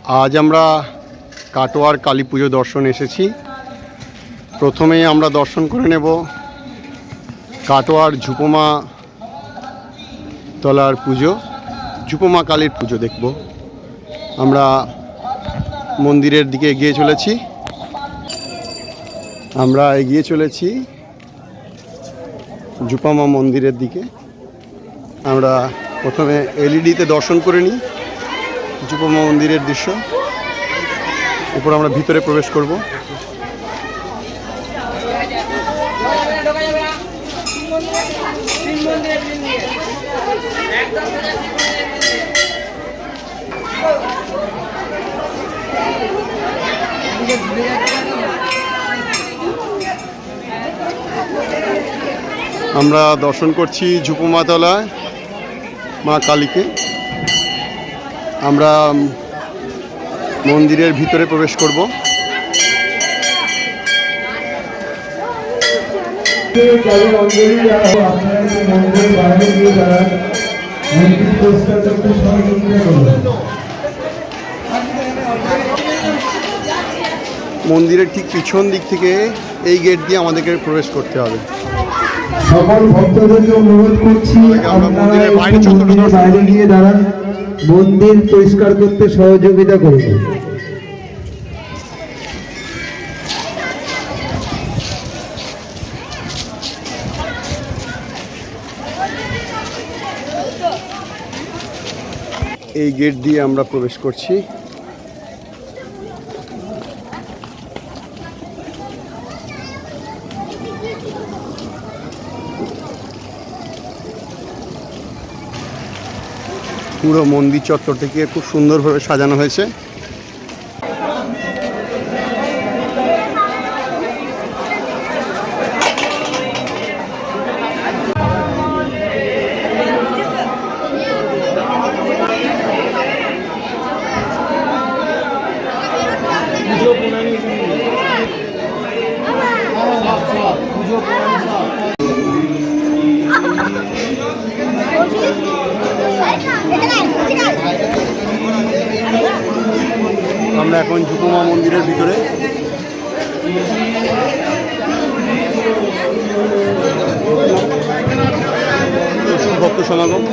আজ আমরা কাটোয়ার কালী পুজো দর্শন এসেছি। প্রথমেই আমরা দর্শন করে নেব কাটোয়ার ঝুপমা তলার পুজো, ঝুপমা কালীর পুজো দেখব। আমরা মন্দিরের দিকে এগিয়ে চলেছি ঝুপমা মন্দিরের দিকে। আমরা প্রথমে এলইডিতে দর্শন করে নিই ঝুপমা মন্দিরের দৃশ্য। এরপর আমরা ভিতরে প্রবেশ করব। আমরা দর্শন করছি ঝুপমা তলায় মা কালীকে। আমরা মন্দিরের ভিতরে প্রবেশ করব। মন্দিরের ঠিক পিছন দিক থেকে এই গেট দিয়ে আমাদেরকে প্রবেশ করতে হবে। সকল ভক্তদেরকে অনুরোধ করছি আপনারা বাইরে গিয়ে দাঁড়ান, মন্দির পরিষ্কার করতে সহযোগিতা করুন। এই গেট দিয়ে আমরা প্রবেশ করছি। পুরো মন্দির চত্বরটিকে খুব সুন্দরভাবে সাজানো হয়েছে। আমরা এখন ঝুপমা মন্দিরের ভিতরে। প্রচুর ভক্ত সমাগম।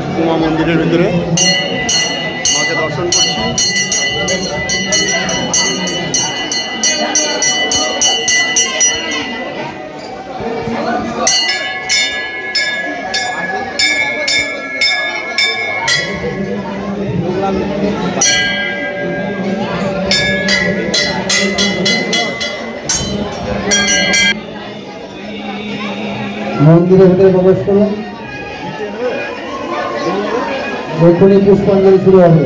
ঝুপমা মন্দিরের ভিতরে মাকে দর্শন করছি। মন্দিরের ভিতরে প্রবেশ করুন, এখনই পুষ্পাঞ্জলি শুরু হবে।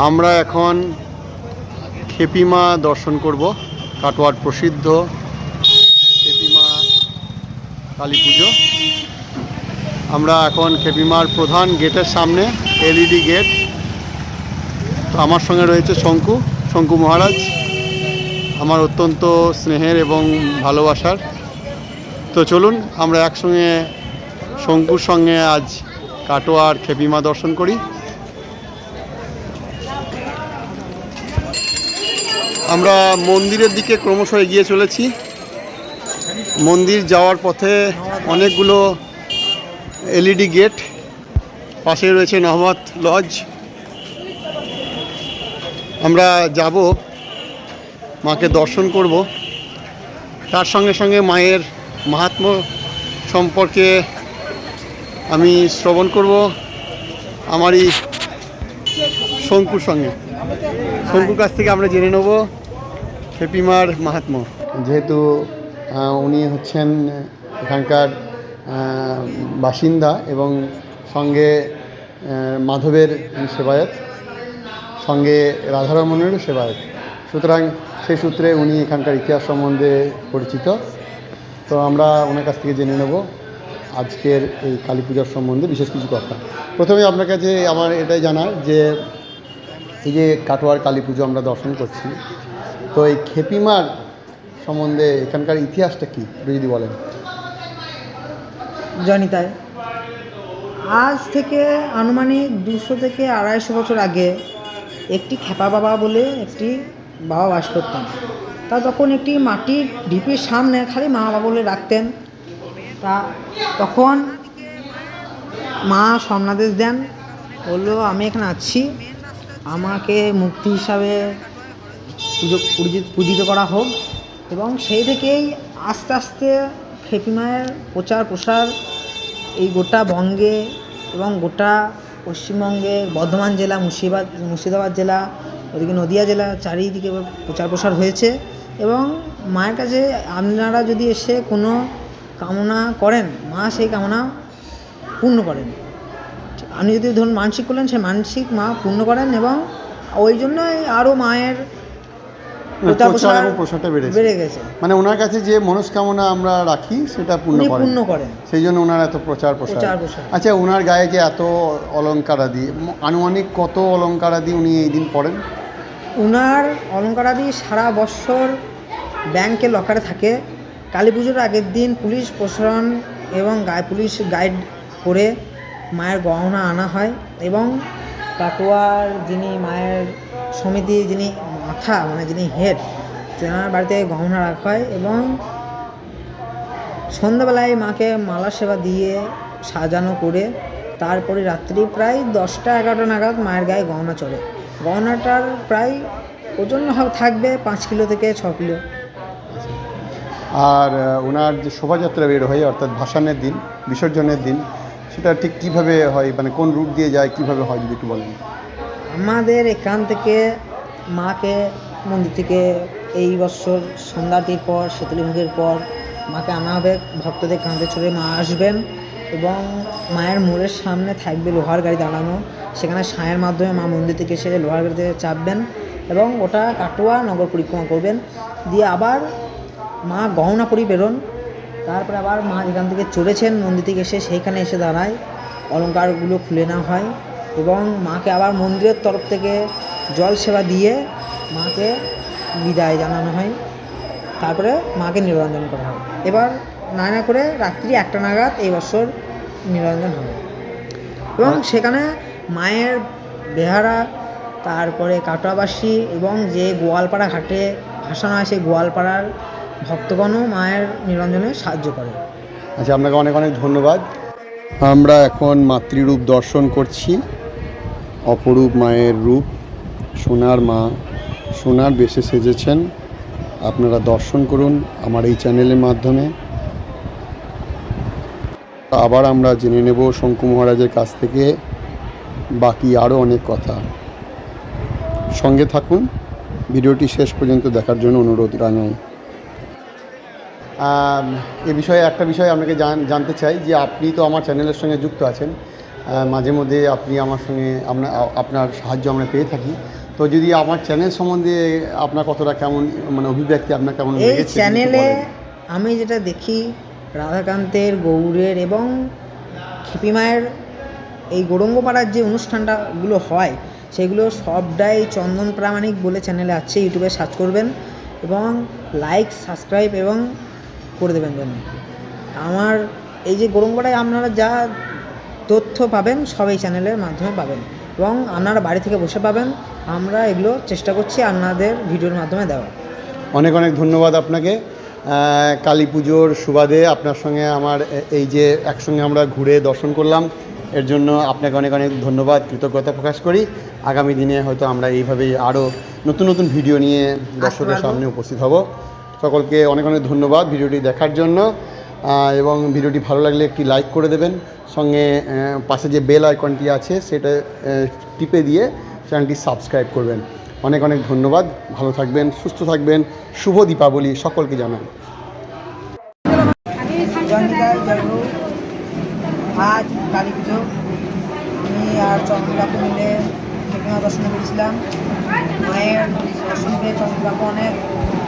আমরা এখন খেপিমা দর্শন করব, কাটোয়ার প্রসিদ্ধ খেপিমা কালী পুজো। আমরা এখন খেপিমার প্রধান গেটের সামনে, এলইডি গেট। তো আমার সঙ্গে রয়েছে শঙ্কু মহারাজ, আমার অত্যন্ত স্নেহের এবং ভালোবাসার। তো চলুন আমরা একসঙ্গে শঙ্কুর সঙ্গে আজ কাটোয়ার খেপিমা দর্শন করি। আমরা মন্দিরের দিকে ক্রমশ এগিয়ে চলেছি। মন্দির যাওয়ার পথে অনেকগুলো এলইডি গেট, পাশে রয়েছে নহমত লজ। আমরা যাব মাকে দর্শন করব, তার সঙ্গে সঙ্গে মায়ের মাহাত্ম্য সম্পর্কে আমি শ্রবণ করব আমারই শঙ্কুর সঙ্গে। শঙ্কুর কাছ থেকে আমরা জেনে নেব খেপিমার মাহাত্ম্য। যেহেতু উনি হচ্ছেন এখানকার বাসিন্দা এবং সঙ্গে মাধবের সেবায়ত, সঙ্গে রাধারমণেরও সেবায়ত, সুতরাং সেই সূত্রে উনি এখানকার ইতিহাস সম্বন্ধে পরিচিত। তো আমরা ওনার কাছ থেকে জেনে নেব আজকের এই কালী পূজার সম্বন্ধে বিশেষ কিছু কথা। প্রথমে আপনার কাছে আমার এটাই জানার যে এই যে কাটোয়ার কালী পুজো আমরা দর্শন করছি, তো এই খেপিমার সম্বন্ধে এখানকার ইতিহাসটা কী যদি বলেন। জানি তাই, আজ থেকে আনুমানিক 200 থেকে 250 বছর আগে একটি খেপা বাবা বলে একটি বাবা বাস করতেন। তা তখন একটি মাটির ঢিপির সামনে খালি মা বাবা বলে রাখতেন। তা তখন মা স্বর্ণাদেশ দেন, বললো আমি এখানে আছি, আমাকে মুক্তি হিসাবে পূজিত করা হোক। এবং সেই থেকেই আস্তে আস্তে খেপি মায়ের প্রচার প্রসার এই গোটা বঙ্গে এবং গোটা পশ্চিমবঙ্গে, বর্ধমান জেলা, মুর্শিদাবাদ জেলা, ওদিকে নদিয়া জেলা, চারিদিকে প্রচার প্রসার হয়েছে। এবং মায়ের কাছে আপনারা যদি এসে কোনো কামনা করেন, মা সেই কামনা পূর্ণ করেন। আপনি যদি ধরুন মানসিক করলেন, সেই মানসিক মা পূর্ণ করেন। এবং ওই জন্যই আরও মায়ের প্রসারটা বেড়ে গেছে। মানে ওনার কাছে যে মনস্কামনা আমরা রাখি সেটা পূর্ণ করেন, সেই জন্য ওনার এত প্রচার প্রসার। আচ্ছা, ওনার গায়ে যে এত অলঙ্কারাদি, আনুমানিক কত অলঙ্কারাদি উনি এই দিন পড়েন? ওনার অলঙ্কারাদি সারা বছর ব্যাংকে লকারে থাকে। কালী পুজোর আগের দিন পুলিশ প্রশাসন এবং পুলিশ গাইড করে মায়ের গহনা আনা হয়। এবং কাটোয়ার যিনি মায়ের সমিতি, যিনি মাথা মানে যিনি হেড, তেনার বাড়িতে গহনা রাখা হয়। এবং সন্ধ্যাবেলায় মাকে মালা সেবা দিয়ে সাজানো করে তারপরে রাত্রি প্রায় 10টা-11টা নাগাদ মায়ের গায়ে গহনা চড়ে। গহনাটার প্রায় ওজন থাকবে 5 কিলো থেকে 6 কিলো। আর ওনার যে শোভাযাত্রা বের হয়, অর্থাৎ ভাসানের দিন, বিসর্জনের দিন, সেটা ঠিক কীভাবে হয়, মানে কোন রুট দিয়ে যায়, কীভাবে হয় যদি একটু বলেন। আমাদের এখান থেকে মাকে মন্দির থেকে এই বছর সন্ধ্যাটির পর, শীতলীভোগের পর মাকে আনা হবে। ভক্তদের কাঁধে চড়ে মা আসবেন এবং মায়ের মোড়ের সামনে থাকবে লোহার গাড়ি দাঁড়ানো। সেখানে সাঁয়ের মাধ্যমে মা মন্দির থেকে এসে লোহার গাড়িতে চাপবেন এবং ওটা কাটোয়া নগর পরিক্রমা করবেন। দিয়ে আবার মা গহনা পরি বেরোন। তারপরে আবার মা যেখান থেকে চড়েছেন মন্দির থেকে এসে সেইখানে এসে দাঁড়ায়, অলঙ্কারগুলো খুলে নেওয়া হয় এবং মাকে আবার মন্দিরের তরফ থেকে জল সেবা দিয়ে মাকে বিদায় জানানো হয়। তারপরে মাকে নিরঞ্জন করা হয়। এবার না করে রাত্রি 1টা নাগাদ এই বছর নিরঞ্জন হবে। এবং সেখানে মায়ের বেহারা, তারপরে কাটোয়াবাসী এবং যে গোয়ালপাড়া ঘাটে ভাসানো হয়, সেই গোয়ালপাড়ার ভক্তগণও মায়ের নিরঞ্জনে সাহায্য করে। আচ্ছা, আপনাকে অনেক অনেক ধন্যবাদ। আমরা এখন মাতৃরূপ দর্শন করছি, অপরূপ মায়ের রূপ, সোনার মা, সোনার বেশে সেজেছেন। আপনারা দর্শন করুন আমার এই চ্যানেলের মাধ্যমে। আবার আমরা জেনে নেব শঙ্কু মহারাজের কাছ থেকে বাকি আরও অনেক কথা। সঙ্গে থাকুন, ভিডিওটি শেষ পর্যন্ত দেখার জন্য অনুরোধ জানাই। এ বিষয়ে একটা বিষয় আপনাকে জানতে চাই যে আপনি তো আমার চ্যানেলের সঙ্গে যুক্ত আছেন, মাঝে মধ্যে আপনি আমার সঙ্গে আপনার সাহায্য আমরা পেয়ে থাকি। তো যদি আমার চ্যানেল সম্বন্ধে আপনার কতটা কেমন, মানে অভিব্যক্তি আপনার কেমন এই চ্যানেলে আমি যেটা দেখি, রাধাকান্তের, গৌরের এবং খেপি মায়ের এই গৌরঙ্গপাড়ার যে অনুষ্ঠানটাগুলো হয়, সেগুলো সবটাই চন্দন প্রামাণিক বলে চ্যানেলে আছে, ইউটিউবে সার্চ করবেন এবং লাইক, সাবস্ক্রাইব এবং করে দেবেন জন্য। আমার এই যে গৌরঙ্গপাড়ায় আপনারা যা তথ্য পাবেন সব এই চ্যানেলের মাধ্যমে পাবেন এবং আপনারা বাড়ি থেকে বসে পাবেন। আমরা এগুলো চেষ্টা করছি আপনাদের ভিডিওর মাধ্যমে দেওয়া। অনেক অনেক ধন্যবাদ আপনাকে। কালী পুজোর সুবাদে আপনার সঙ্গে আমার এই যে একসঙ্গে আমরা ঘুরে দর্শন করলাম, এর জন্য আপনাকে অনেক অনেক ধন্যবাদ, কৃতজ্ঞতা প্রকাশ করি। আগামী দিনে হয়তো আমরা এইভাবেই আরও নতুন নতুন ভিডিও নিয়ে দর্শকের সামনে উপস্থিত হব। সকলকে অনেক অনেক ধন্যবাদ ভিডিওটি দেখার জন্য, এবং ভিডিওটি ভালো লাগলে একটি লাইক করে দেবেন, সঙ্গে পাশে যে বেল আইকনটি আছে সেটা টিপে দিয়ে চ্যানেলটি সাবস্ক্রাইব করবেন। অনেক অনেক ধন্যবাদ, ভালো থাকবেন, সুস্থ থাকবেন, শুভ দীপাবলি সকলকে জানাই। আজ কালী পুজো আমি আর চন্দ্র কাকু মিলে প্রতিমা দর্শনে পেয়েছিলাম। মায়ের দর্শন পেয়ে চন্দ্র কাকু অনেক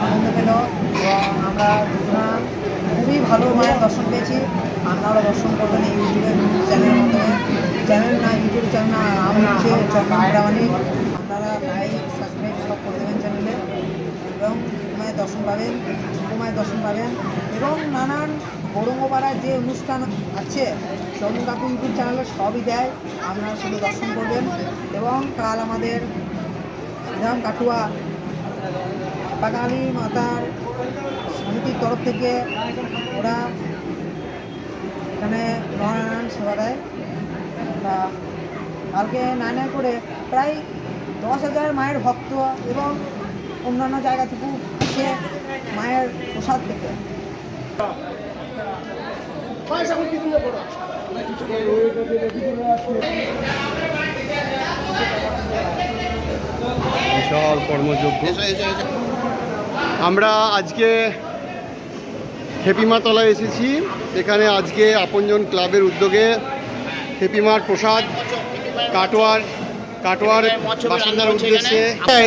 আনন্দ পেল এবং আমরা দুজনা খুবই ভালো মায়ের দর্শন পেয়েছি। আপনারা দর্শন করবেন এই ইউটিউবের চ্যানেলের মাধ্যমে, ইউটিউব চ্যানেল নাম হচ্ছে চন্দ্রামানিক। আপনারা লাইক সাবস্ক্রাইব সব করে দেবেন চ্যানেলে এবং মায়ের দর্শন পাবেন, মায়ের দর্শন পাবেন এবং নানান গৌরঙ্গপাড়ার যে অনুষ্ঠান আছে চন্দ্র কাকু ইউটিউব চ্যানেলে সবই দেয়, আপনারা শুধু দর্শন করবেন। এবং কাল আমাদের গ্রাম কাটুয়া পাকালী মাতার সমিতির তরফ থেকে ওরা এখানে নয়নারায়ণ সেবা দেয়। তা কালকে নয় করে প্রায় 10,000 মায়ের ভক্ত এবং অন্যান্য জায়গা থেকেও আসে মায়ের প্রসাদ পেতে। বিশাল কর্মযজ্ঞ। আমরা আজকে খেপিমাতলায় এসেছি। এখানে আজকে আপনজন ক্লাবের উদ্যোগে খেপিমার প্রসাদ কাটোয়ার বাসিন্দার উদ্দেশ্যে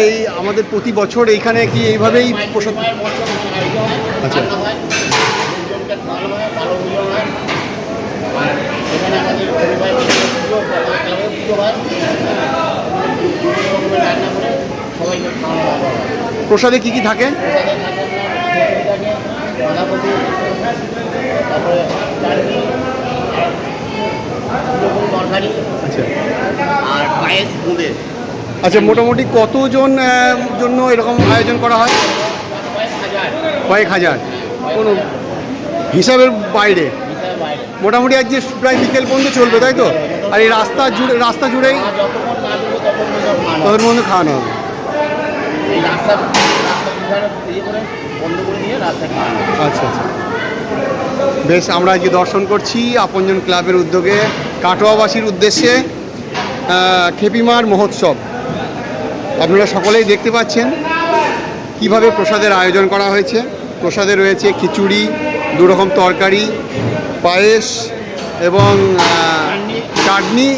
এই আমাদের প্রতি বছর এইখানে কি এইভাবেই প্রসাদ। আচ্ছা, প্রসাদে কি কি থাকে? আচ্ছা, মোটামুটি কতজন জন্য এরকম আয়োজন করা হয়? কয়েক হাজার, কোনো হিসাবের বাইরে। মোটামুটি আজকে প্রায় বিকেল পর্যন্ত চলবে, তাই তো? আর এই রাস্তা জুড়েই ততক্ষণ পর্যন্ত খাওয়ানো হবে। আচ্ছা আচ্ছা, বেশ। আমরা আজকে দর্শন করছি আপনজন ক্লাবের উদ্যোগে কাটোয়াবাসীর উদ্দেশ্যে খেপিমার মহোৎসব। আপনারা সকলেই দেখতে পাচ্ছেন কিভাবে প্রসাদের আয়োজন করা হয়েছে। প্রসাদে রয়েছে খিচুড়ি, 2 রকম তরকারি, পায়েস এবং চাটনি,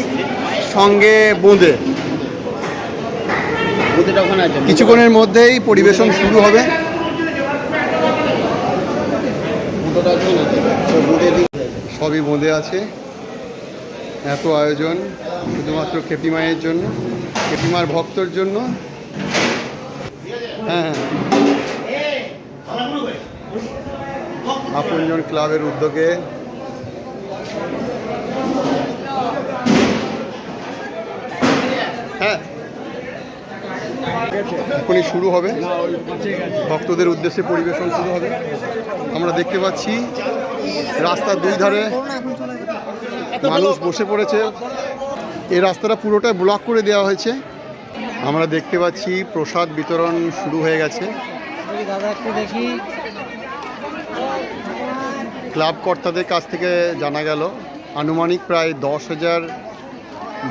সঙ্গে বোঁদে। কিছুক্ষণের মধ্যেই পরিবেশন শুরু হবে। সবই বোঁদে আছে। এত আয়োজন শুধুমাত্র খেপিমায়ের জন্য, খেপিমার ভক্তর জন্য। হ্যাঁ, আপনজন ক্লাবের উদ্যোগে হ্যাঁ এখনই শুরু হবে, ভক্তদের উদ্দেশ্যে পরিবেশন শুরু হবে। আমরা দেখতে পাচ্ছি রাস্তার দুই ধারে মানুষ বসে পড়েছে। এই রাস্তাটা পুরোটা ব্লক করে দেওয়া হয়েছে। আমরা দেখতে পাচ্ছি প্রসাদ বিতরণ শুরু হয়ে গেছে। ক্লাব কর্তাদের কাছ থেকে জানা গেল আনুমানিক প্রায় 10,000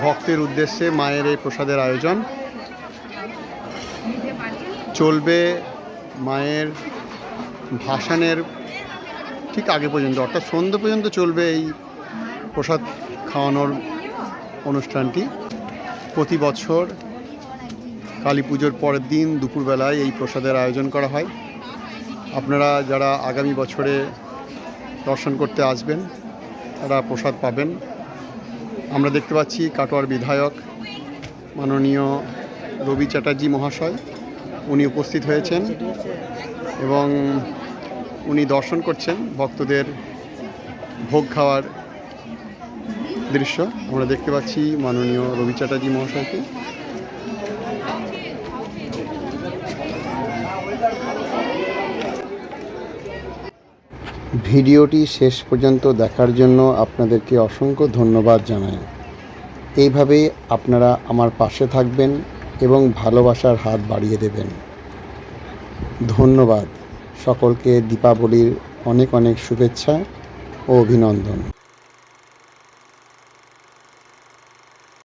ভক্তের উদ্দেশ্যে মায়ের এই প্রসাদের আয়োজন চলবে। মায়ের ভাসানের ঠিক আগে পর্যন্ত, অর্থাৎ সন্ধ্যে পর্যন্ত চলবে এই প্রসাদ খাওয়ানোর অনুষ্ঠানটি। প্রতি বছর কালী পুজোর পরের দিন দুপুরবেলায় এই প্রসাদের আয়োজন করা হয়। আপনারা যারা আগামী বছরে দর্শন করতে আসবেন তারা প্রসাদ পাবেন। আমরা দেখতে পাচ্ছি কাটোয়ার বিধায়ক মাননীয় রবি চ্যাটার্জি মহাশয়, উনি উপস্থিত হয়েছেন এবং উনি দর্শন করছেন ভক্তদের ভোগ খাওয়ার দৃশ্য। আমরা দেখতে পাচ্ছি মাননীয় রবি চ্যাটার্জি মহাশয়কে। ভিডিওটি শেষ পর্যন্ত দেখার জন্য আপনাদেরকে অসংখ্য ধন্যবাদ জানাই। এইভাবেই আপনারা আমার পাশে থাকবেন এবং ভালোবাসার হাত বাড়িয়ে দেবেন। ধন্যবাদ। সকলকে দীপাবলির অনেক অনেক শুভেচ্ছা ও অভিনন্দন।